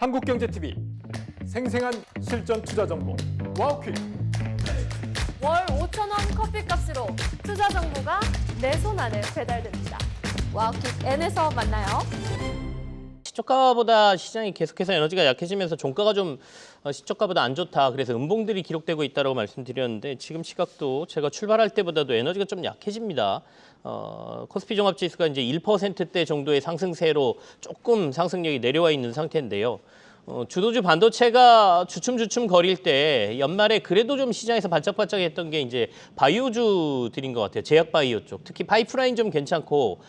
한국경제TV 생생한 실전 투자 정보 와우퀵. 월 5,000원 커피값으로 투자 정보가 내 손 안에 배달됩니다. 와우킥 N에서 만나요. 시초가보다 시장이 계속해서 에너지가 약해지면서 종가가 좀 시초가보다 안 좋다. 그래서 음봉들이 기록되고 있다고 말씀드렸는데 지금 시각도 제가 출발할 때보다도 에너지가 좀 약해집니다. 코스피 종합지수가 이제 1%대 정도의 상승세로 조금 상승력이 내려와 있는 상태인데요. 주도주 반도체가 주춤주춤 거릴 때 연말에 그래도 좀 시장에서 반짝반짝했던 게 이제 바이오주들인 것 같아요. 제약 바이오 쪽. 특히 파이프라인 좀 괜찮고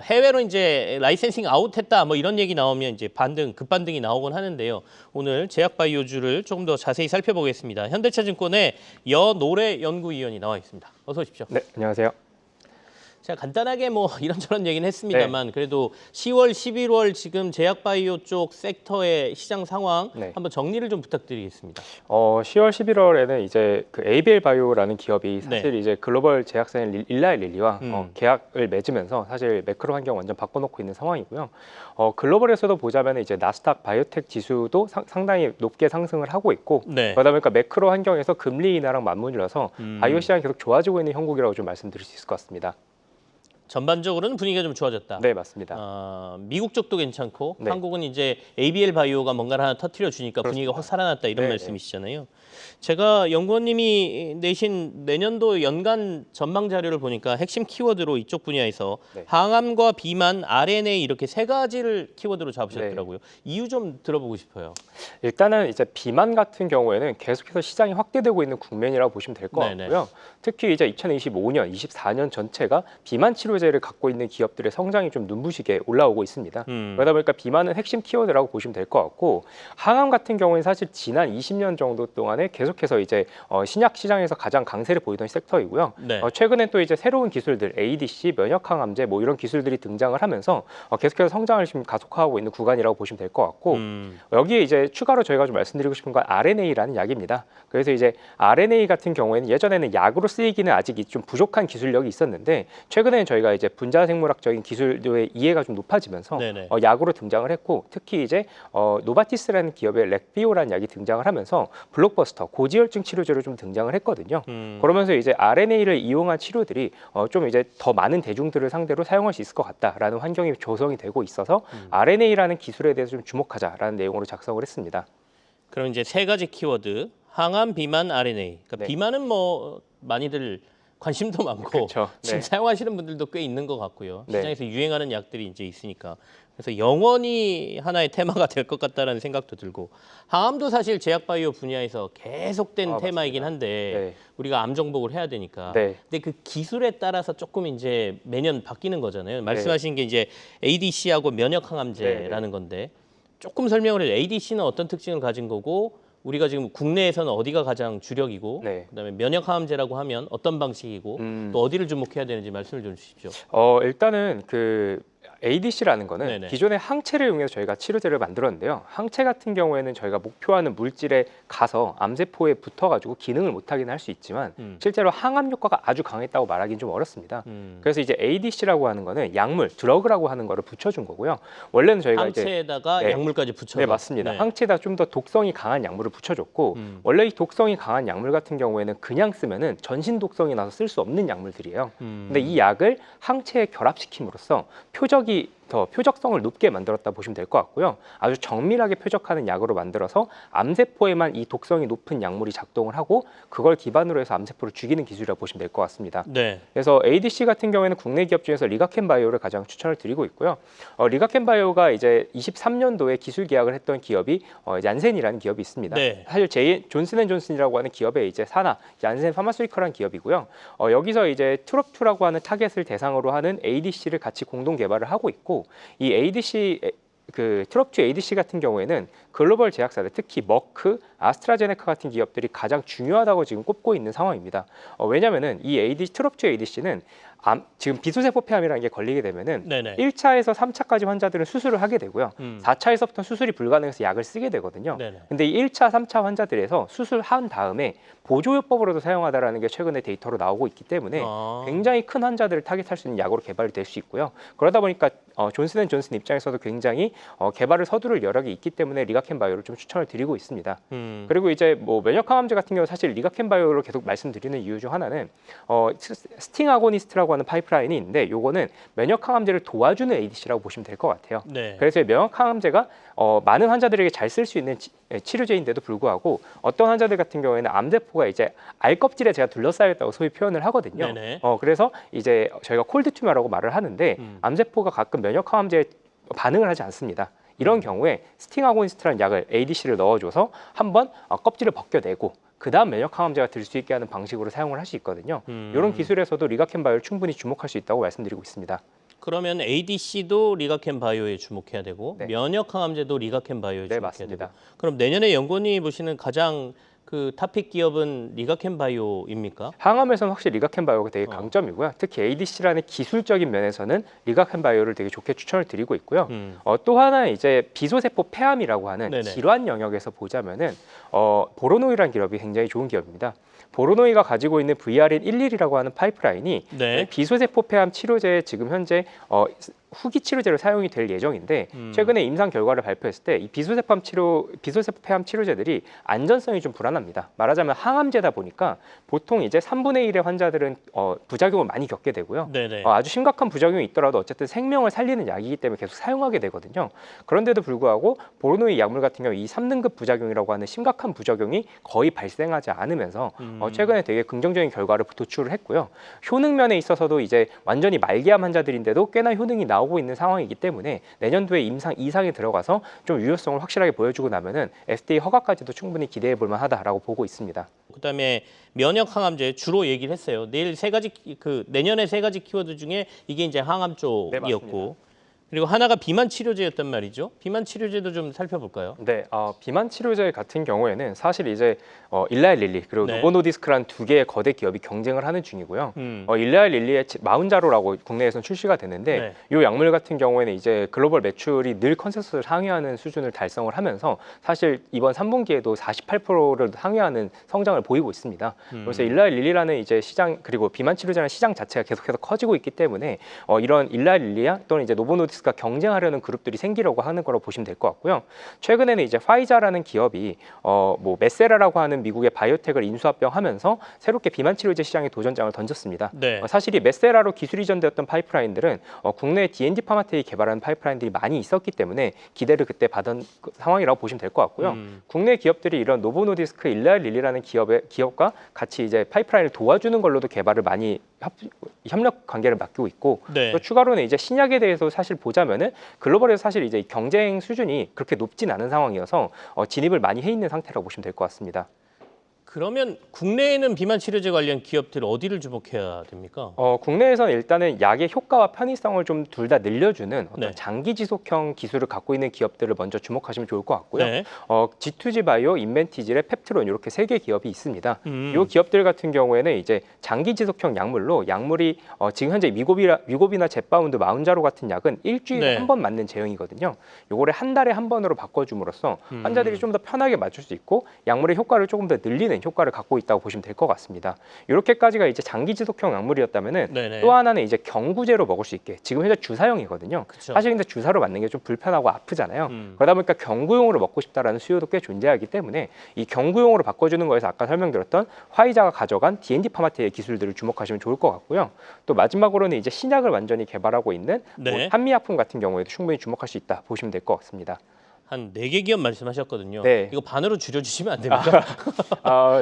해외로 이제 라이센싱 아웃했다 뭐 이런 얘기 나오면 이제 급반등이 나오곤 하는데요. 오늘 제약 바이오주를 조금 더 자세히 살펴보겠습니다. 현대차증권의 여노래 연구위원이 나와 있습니다. 어서 오십시오. 네, 안녕하세요. 제가 간단하게 뭐 이런저런 얘기는 했습니다만 그래도 10월, 11월 지금 제약바이오 쪽 섹터의 시장 상황 한번 정리를 좀 부탁드리겠습니다. 10월, 11월에는 이제 그 ABL 바이오라는 기업이 사실 이제 글로벌 제약사인 일라이 릴리와 계약을 맺으면서 사실 매크로 환경 완전 바꿔놓고 있는 상황이고요. 글로벌에서도 보자면 이제 나스닥 바이오텍 지수도 상당히 높게 상승을 하고 있고 그러다 보니까 매크로 환경에서 금리 인하랑 맞물려서 바이오 시장이 계속 좋아지고 있는 형국이라고 좀 말씀드릴 수 있을 것 같습니다. 전반적으로는 분위기가 좀 좋아졌다. 네, 맞습니다. 미국 쪽도 괜찮고 한국은 이제 ABL 바이오가 뭔가를 하나 터뜨려 주니까 분위기가 확 살아났다 이런 말씀이시잖아요. 제가 연구원님이 내신 내년도 연간 전망 자료를 보니까 핵심 키워드로 이쪽 분야에서 항암과 비만, RNA 이렇게 세 가지를 키워드로 잡으셨더라고요. 이유 좀 들어보고 싶어요. 일단은 이제 비만 같은 경우에는 계속해서 시장이 확대되고 있는 국면이라고 보시면 될 것 같고요. 특히 이제 2025년, 24년 전체가 비만 치료제를 갖고 있는 기업들의 성장이 좀 눈부시게 올라오고 있습니다. 그러다 보니까 비만은 핵심 키워드라고 보시면 될 것 같고 항암 같은 경우에는 사실 지난 20년 정도 동안에 계속해서 이제 신약 시장에서 가장 강세를 보이던 섹터이고요. 최근에 또 이제 새로운 기술들, ADC, 면역항암제 뭐 이런 기술들이 등장을 하면서 계속해서 성장을 지금 가속화하고 있는 구간이라고 보시면 될 것 같고 여기에 이제 추가로 저희가 좀 말씀드리고 싶은 건 RNA라는 약입니다. 그래서 이제 RNA 같은 경우에는 예전에는 약으로 쓰이기는 아직 좀 부족한 기술력이 있었는데 최근에는 저희가 이제 분자생물학적인 기술의 이해가 좀 높아지면서 약으로 등장을 했고 특히 이제 노바티스라는 기업의 렉비오라는 약이 등장을 하면서 블록버스터 고지혈증 치료제로 좀 등장을 했거든요. 그러면서 이제 RNA를 이용한 치료들이 좀 이제 더 많은 대중들을 상대로 사용할 수 있을 것 같다라는 환경이 조성이 되고 있어서 RNA라는 기술에 대해서 좀 주목하자라는 내용으로 작성을 했습니다. 그럼 이제 세 가지 키워드 항암, 비만, RNA. 그러니까 비만은 뭐 많이들 관심도 많고 지금 사용하시는 분들도 꽤 있는 것 같고요. 시장에서 유행하는 약들이 이제 있으니까. 그래서 영원히 하나의 테마가 될 것 같다라는 생각도 들고 항암도 사실 제약바이오 분야에서 계속된 테마이긴 한데 우리가 암 정복을 해야 되니까. 근데 그 기술에 따라서 조금 이제 매년 바뀌는 거잖아요. 말씀하신 게 이제 ADC하고 면역항암제라는 건데 조금 설명을 해요. ADC는 어떤 특징을 가진 거고 우리가 지금 국내에서는 어디가 가장 주력이고 그다음에 면역항암제라고 하면 어떤 방식이고 또 어디를 주목해야 되는지 말씀을 좀 주십시오. 일단은 그 ADC라는 거는 기존의 항체를 이용해서 저희가 치료제를 만들었는데요. 항체 같은 경우에는 저희가 목표하는 물질에 가서 암세포에 붙어가지고 기능을 못하긴 할 수 있지만 실제로 항암 효과가 아주 강했다고 말하기는 좀 어렵습니다. 그래서 이제 ADC라고 하는 거는 약물, 드러그라고 하는 거를 붙여준 거고요. 원래는 저희가 항체에다가 약물까지 붙여서. 네, 맞습니다. 항체에다 좀 더 독성이 강한 약물을 붙여줬고 원래 이 독성이 강한 약물 같은 경우에는 그냥 쓰면은 전신 독성이 나서 쓸 수 없는 약물들이에요. 근데 이 약을 항체에 결합시킴으로써 더 표적성을 높게 만들었다 보시면 될 것 같고요. 아주 정밀하게 표적하는 약으로 만들어서 암세포에만 이 독성이 높은 약물이 작동을 하고 그걸 기반으로 해서 암세포를 죽이는 기술이라고 보시면 될 것 같습니다. 그래서 ADC 같은 경우에는 국내 기업 중에서 리가켄 바이오를 가장 추천을 드리고 있고요. 리가켄 바이오가 이제 23년도에 기술 계약을 했던 기업이 얀센이라는 기업이 있습니다. 사실 존슨앤존슨이라고 하는 기업의 이제 산하 얀센 파마스유티컬한 기업이고요. 여기서 이제 트롭2라고 하는 타겟을 대상으로 하는 ADC를 같이 공동 개발을 하고 있고 이 ADC 트롭2 ADC 같은 경우에는 글로벌 제약사들 특히 머크, 아스트라제네카 같은 기업들이 가장 중요하다고 지금 꼽고 있는 상황입니다. 왜냐하면은 이 트롭2 ADC는 지금 비소세포 폐암이라는 게 걸리게 되면은 네네. 1차에서 3차까지 환자들은 수술을 하게 되고요. 4차에서부터 수술이 불가능해서 약을 쓰게 되거든요. 네네. 근데 이 1차, 3차 환자들에서 수술한 다음에 보조요법으로도 사용하다라는 게 최근에 데이터로 나오고 있기 때문에 굉장히 큰 환자들을 타깃할 수 있는 약으로 개발이 될 수 있고요. 그러다 보니까 존슨앤존슨 입장에서도 굉장히 개발을 서두를 여력이 있기 때문에 리가켄바이오를 좀 추천을 드리고 있습니다. 그리고 이제 뭐 면역항암제 같은 경우 사실 리가켄바이오를 계속 말씀드리는 이유 중 하나는 스팅 아고니스트라고 하는 파이프라인이 있는데 요거는 면역항암제를 도와주는 ADC라고 보시면 될 것 같아요. 네. 그래서 면역항암제가 많은 환자들에게 잘 쓸 수 있는 치료제인데도 불구하고 어떤 환자들 같은 경우에는 암세포가 이제 알껍질에 제가 둘러싸여 있다고 소위 표현을 하거든요. 네네. 그래서 이제 저희가 콜드 튜머라고 말을 하는데 암세포가 가끔 면역항암제에 반응을 하지 않습니다. 이런 경우에 스팅 아고니스트라는 약을 ADC를 넣어줘서 한번 껍질을 벗겨내고 그 다음 면역항암제가 들 수 있게 하는 방식으로 사용을 할 수 있거든요. 이런 기술에서도 리가켄바이오를 충분히 주목할 수 있다고 말씀드리고 있습니다. 그러면 ADC도 리가켄바이오에 주목해야 되고 네. 면역항암제도 리가켄바이오에 네, 주목해야 맞습니다. 되고. 그럼 내년에 연구원이 보시는 가장 그 탑픽 기업은 리가켄바이오입니까? 항암에서는 확실히 리가켄바이오가 되게 강점이고요. 특히 ADC라는 기술적인 면에서는 리가켄바이오를 되게 좋게 추천을 드리고 있고요. 또 하나는 이제 비소세포 폐암이라고 하는 네네. 질환 영역에서 보자면은 보로노이라는 기업이 굉장히 좋은 기업입니다. 보로노이가 가지고 있는 VRN11이라고 하는 파이프라인이 네. 비소세포 폐암 치료제에 지금 현재 후기 치료제로 사용이 될 예정인데 최근에 임상 결과를 발표했을 때 이 비소세포 폐암 치료제들이 안전성이 좀 불안합니다. 말하자면 항암제다 보니까 보통 이제 3분의 1의 환자들은 부작용을 많이 겪게 되고요. 네네. 아주 심각한 부작용이 있더라도 어쨌든 생명을 살리는 약이기 때문에 계속 사용하게 되거든요. 그런데도 불구하고 보로노이 약물 같은 경우 이 3등급 부작용이라고 하는 심각한 부작용이 거의 발생하지 않으면서 최근에 되게 긍정적인 결과를 도출을 했고요. 효능 면에 있어서도 이제 완전히 말기암 환자들인데도 꽤나 효능이 나오고 있는 상황이기 때문에 내년도에 임상 2상에 들어가서 좀 유효성을 확실하게 보여주고 나면은 FDA 허가까지도 충분히 기대해 볼 만하다라고 보고 있습니다. 그다음에 면역 항암제 주로 얘기를 했어요. 내년에 세 가지 키워드 중에 이게 이제 항암 쪽이었고 맞습니다. 그리고 하나가 비만 치료제였단 말이죠. 비만 치료제도 좀 살펴볼까요? 네, 비만 치료제 같은 경우에는 사실 이제 일라이 릴리 그리고 네. 노보노디스크라는 두 개의 거대 기업이 경쟁을 하는 중이고요. 일라이 릴리의 마운자로라고 국내에서는 출시가 됐는데 이 약물 같은 경우에는 이제 글로벌 매출이 늘 컨센서스를 상회하는 수준을 달성을 하면서 사실 이번 3분기에도 48%를 상회하는 성장을 보이고 있습니다. 그래서 일라이 릴리라는 이제 시장 그리고 비만 치료제라는 시장 자체가 계속해서 커지고 있기 때문에 이런 일라이 릴리야 또는 이제 노보노디스크 가 경쟁하려는 그룹들이 생기려고 하는 거라고 보시면 될 것 같고요. 최근에는 이제 파이자라는 기업이 메세라라고 하는 미국의 바이오텍을 인수합병하면서 새롭게 비만 치료제 시장에 도전장을 던졌습니다. 네. 사실 이 메세라로 기술 이전되었던 파이프라인들은 국내 D&D 파마텍이 개발한 파이프라인들이 많이 있었기 때문에 기대를 그때 받은 상황이라고 보시면 될 것 같고요. 국내 기업들이 이런 노보노디스크, 일라이 릴리라는 기업과 같이 이제 파이프라인을 도와주는 걸로도 개발을 많이 협력 관계를 맡기고 있고 네. 또 추가로는 이제 신약에 대해서 사실 보자면은 글로벌에서 사실 이제 경쟁 수준이 그렇게 높진 않은 상황이어서 진입을 많이 해 있는 상태라고 보시면 될 것 같습니다. 그러면 국내에는 비만 치료제 관련 기업들 어디를 주목해야 됩니까? 국내에서는 일단은 약의 효과와 편의성을 좀 둘 다 늘려주는 어떤 네. 장기 지속형 기술을 갖고 있는 기업들을 먼저 주목하시면 좋을 것 같고요. 네. G2G 바이오, 인벤티질의 펩트론 이렇게 세 개 기업이 있습니다. 음. 이 기업들 같은 경우에는 이제 장기 지속형 약물로 약물이 지금 현재 위고비나 젯바운드, 마운자로 같은 약은 일주일에 네. 한 번 맞는 제형이거든요. 요거를 한 달에 한 번으로 바꿔줌으로써 환자들이 좀 더 편하게 맞출 수 있고 약물의 효과를 조금 더 늘리는 효과를 갖고 있다고 보시면 될 것 같습니다. 이렇게까지가 이제 장기 지속형 약물이었다면은 네네. 또 하나는 이제 경구제로 먹을 수 있게 지금 현재 주사형이거든요. 그쵸. 사실 근데 주사로 맞는 게 좀 불편하고 아프잖아요. 그러다 보니까 경구용으로 먹고 싶다라는 수요도 꽤 존재하기 때문에 이 경구용으로 바꿔주는 거에서 아까 설명드렸던 화이자가 가져간 D&D 파마텍의 기술들을 주목하시면 좋을 것 같고요. 또 마지막으로는 이제 신약을 완전히 개발하고 있는 네. 한미약품 같은 경우에도 충분히 주목할 수 있다 보시면 될 것 같습니다. 한 4개 기업 말씀하셨거든요. 네. 이거 반으로 줄여주시면 안 됩니까?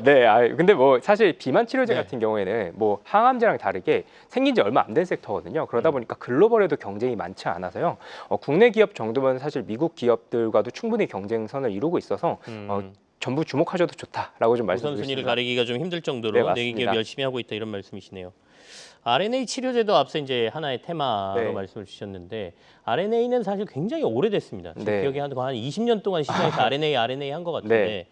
네. 근데 뭐 사실 비만 치료제 네. 같은 경우에는 뭐 항암제랑 다르게 생긴 지 얼마 안 된 섹터거든요. 그러다 보니까 글로벌에도 경쟁이 많지 않아서요. 국내 기업 정도면 사실 미국 기업들과도 충분히 경쟁선을 이루고 있어서 전부 주목하셔도 좋다라고 좀 우선순위를 말씀드리겠습니다. 가리기가 좀 힘들 정도로 네, 4개 맞습니다. 기업 열심히 하고 있다 이런 말씀이시네요. RNA 치료제도 앞서 이제 하나의 테마로 네. 말씀을 주셨는데 RNA는 사실 굉장히 오래됐습니다. 제 네. 기억에 한 20년 동안 시장에서 RNA 한 것 같은데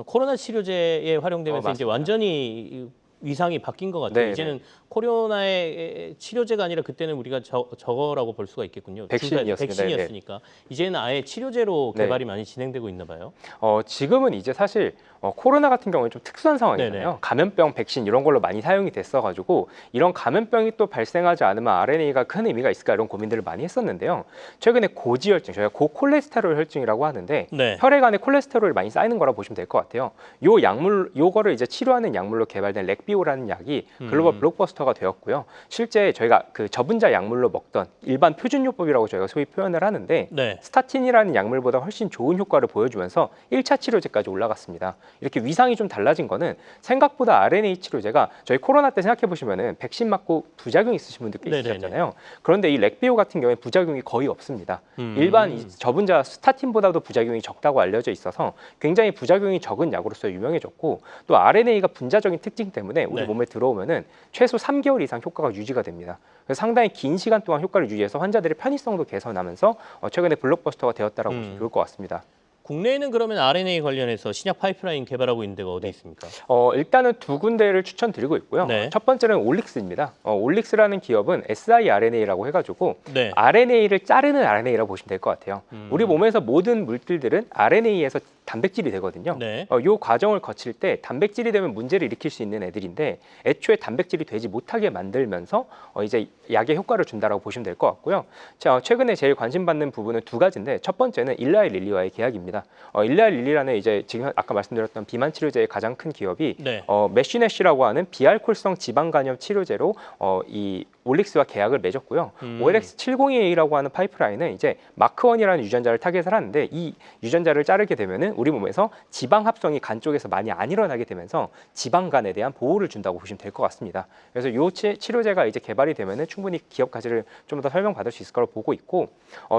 코로나 치료제에 활용되면서 이제 맞습니다. 완전히 위상이 바뀐 것 같아요. 네, 이제는 코로나의 치료제가 아니라 그때는 우리가 저거라고 볼 수가 있겠군요. 백신이었습니다. 백신이었으니까 이제는 아예 치료제로 네. 개발이 많이 진행되고 있나 봐요. 지금은 이제 사실 코로나 같은 경우는 좀 특수한 상황이잖아요. 네네. 감염병 백신 이런 걸로 많이 사용이 됐어가지고 이런 감염병이 또 발생하지 않으면 RNA가 큰 의미가 있을까 이런 고민들을 많이 했었는데요. 최근에 고지혈증, 저희가 고콜레스테롤 혈증이라고 하는데 네. 혈액 안에 콜레스테롤이 많이 쌓이는 거라 보시면 될 것 같아요. 요거를 이제 치료하는 약물로 개발된 렉비오라는 약이 글로벌 블록버스터가 되었고요. 실제 저희가 그 저분자 약물로 먹던 일반 표준요법이라고 저희가 소위 표현을 하는데 네. 스타틴이라는 약물보다 훨씬 좋은 효과를 보여주면서 1차 치료제까지 올라갔습니다. 이렇게 위상이 좀 달라진 거는 생각보다 RNA 치료제가 저희 코로나 때 생각해 보시면은 백신 맞고 부작용 있으신 분들 꽤 네네네. 있으셨잖아요. 그런데 이 렉비오 같은 경우에 부작용이 거의 없습니다. 일반 이 저분자 스타틴보다도 부작용이 적다고 알려져 있어서 굉장히 부작용이 적은 약으로서 유명해졌고 또 RNA가 분자적인 특징 때문에 우리 네. 몸에 들어오면은 최소 3개월 이상 효과가 유지가 됩니다. 그래서 상당히 긴 시간 동안 효과를 유지해서 환자들의 편의성도 개선하면서 최근에 블록버스터가 되었다라고 보시면 좋을 것 같습니다. 국내에는 그러면 RNA 관련해서 신약 파이프라인 개발하고 있는 데가 어디 있습니까? 일단은 두 군데를 추천드리고 있고요. 네. 첫 번째는 올릭스입니다. 올릭스라는 기업은 siRNA라고 해가지고 네. RNA를 자르는 RNA라고 보시면 될 것 같아요. 우리 몸에서 모든 물질들은 RNA에서 단백질이 되거든요. 네. 이 과정을 거칠 때 단백질이 되면 문제를 일으킬 수 있는 애들인데 애초에 단백질이 되지 못하게 만들면서 이제 약의 효과를 준다라고 보시면 될 것 같고요. 자, 최근에 제일 관심 받는 부분은 두 가지인데 첫 번째는 일라이 릴리와의 계약입니다. 일라이 릴리라는 이제 지금 아까 말씀드렸던 비만 치료제의 가장 큰 기업이 네. 메쉬네쉬라고 하는 비알콜성 지방 간염 치료제로 이 올릭스와 계약을 맺었고요. OLX702A라고 하는 파이프라인은 이제 마크1이라는 유전자를 타겟을 하는데 이 유전자를 자르게 되면은 우리 몸에서 지방 합성이 간 쪽에서 많이 안 일어나게 되면서 지방간에 대한 보호를 준다고 보시면 될 것 같습니다. 그래서 이 치료제가 이제 개발이 되면은 충분히 기업 가치를 좀 더 설명받을 수 있을 거라고 보고 있고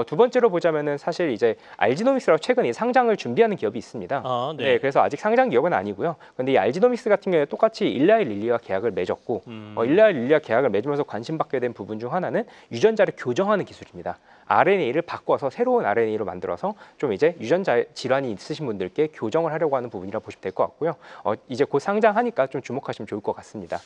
두 번째로 보자면은 사실 이제 알지노믹스라고 최근에 상장을 준비하는 기업이 있습니다. 아, 네. 네, 그래서 아직 상장 기업은 아니고요. 근데 이 알지노믹스 같은 경우에 똑같이 일라이 릴리와 계약을 맺었고 일라이 릴리와 계약을 맺으면서 관심받게 된 부분 중 하나는 유전자를 교정하는 기술입니다. RNA를 바꿔서 새로운 RNA로 만들어서 좀 이제 유전자 질환이 있으신 분들께 교정을 하려고 하는 부분이라 보시면 될 것 같고요. 이제 곧 상장하니까 좀 주목하시면 좋을 것 같습니다.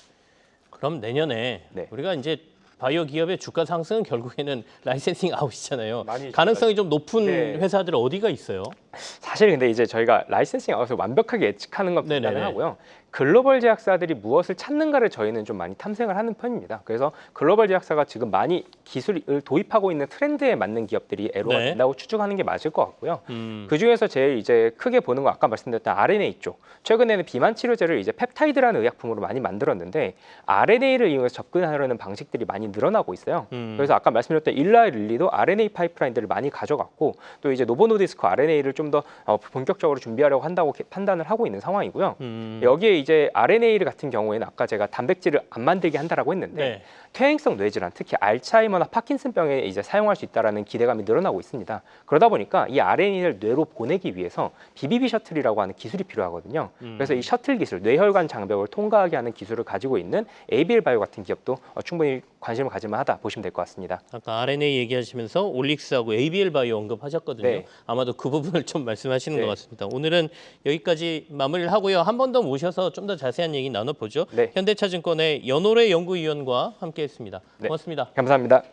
그럼 내년에 네. 우리가 이제 바이오 기업의 주가 상승은 결국에는 라이센싱 아웃이잖아요. 많이 가능성이 좀 높은 네. 회사들 어디가 있어요? 사실 근데 이제 저희가 라이센싱 아웃을 완벽하게 예측하는 건 네네네. 불가능하고요. 글로벌 제약사들이 무엇을 찾는가를 저희는 좀 많이 탐색을 하는 편입니다. 그래서 글로벌 제약사가 지금 많이 기술을 도입하고 있는 트렌드에 맞는 기업들이 애로가 네. 된다고 추측하는 게 맞을 것 같고요. 그 중에서 제일 이제 크게 보는 거 아까 말씀드렸던 RNA 쪽. 최근에는 비만 치료제를 이제 펩타이드라는 의약품으로 많이 만들었는데 RNA를 이용해서 접근하려는 방식들이 많이 늘어나고 있어요. 그래서 아까 말씀드렸던 일라이 릴리도 RNA 파이프라인들을 많이 가져갔고 또 이제 노보노디스크 RNA를 좀 더 본격적으로 준비하려고 한다고 판단을 하고 있는 상황이고요. 여기에 이제 RNA 같은 경우에는 아까 제가 단백질을 안 만들게 한다라고 했는데 네. 퇴행성 뇌질환, 특히 알츠하이머나 파킨슨병에 이제 사용할 수 있다라는 기대감이 늘어나고 있습니다. 그러다 보니까 이 RNA를 뇌로 보내기 위해서 BBB 셔틀이라고 하는 기술이 필요하거든요. 그래서 이 셔틀 기술, 뇌혈관 장벽을 통과하게 하는 기술을 가지고 있는 ABL 바이오 같은 기업도 충분히 관심을 가질만하다 보시면 될 것 같습니다. 아까 RNA 얘기하시면서 올릭스하고 ABL 바이오 언급하셨거든요. 네. 아마도 그 부분을 좀 말씀하시는 네. 것 같습니다. 오늘은 여기까지 마무리를 하고요. 한 번 더 모셔서 좀 더 자세한 얘기 나눠보죠. 네. 현대차증권의 연호래 연구위원과 함께했습니다. 네. 고맙습니다. 감사합니다.